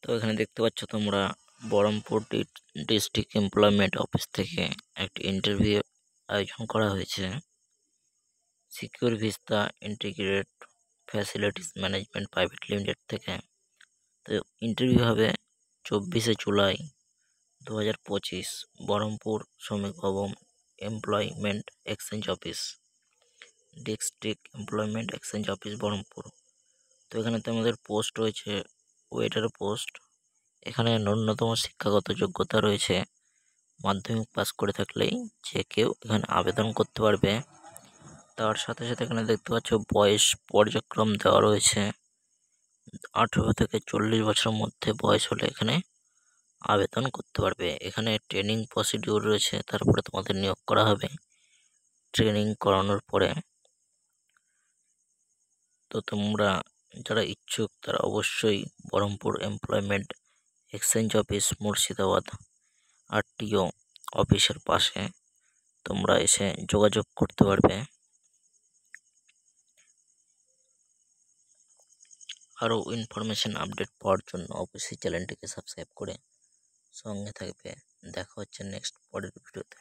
তো এখানে দেখতে পাচ্ছ তোমরা বহরমপুর ডিস্ট্রিক্ট এমপ্লয়মেন্ট অফিস থেকে একটি ইন্টারভিউ আয়োজন করা হয়েছে। Secure vista integrated facilities management private limited থেকে। তো ইন্টারভিউ হবে 24শে জুলাই 2025 বহরমপুর শ্রমিক ভবন employment exchange office, district employment exchange office Baharampur. তো এখানে তোমাদের পোস্ট রয়েছে ওয়েটার পোস্ট। এখানে ন্যূনতম শিক্ষাগত যোগ্যতা রয়েছে মাধ্যমিক পাস করে থাকলেই যে কেউ এখানে আবেদন করতে পারবে। তার সাথে সাথে এখানে দেখতে পাচ্ছ বয়স পর্যায়ক্রম দেওয়া রয়েছে। 18 থেকে 40 বছরের মধ্যে বয়স হলে এখানে আবেদন করতে পারবে। এখানে ট্রেনিং প্রসিডিউর রয়েছে, তারপরে তোমাদের নিয়োগ করা হবে। ট্রেনিং করানোর পরে তো তোমরা যারা ইচ্ছুক তারা অবশ্যই Baharampur employment exchange office Murshidabad RTO অফিসের পাশে তোমরা এসে যোগাযোগ করতে পারবে। আরও ইনফরমেশন আপডেট পাওয়ার জন্য অবশ্যই চ্যানেলটিকে সাবস্ক্রাইব করে সঙ্গে থাকবে। দেখা হচ্ছে নেক্সট পরের ভিডিওতে।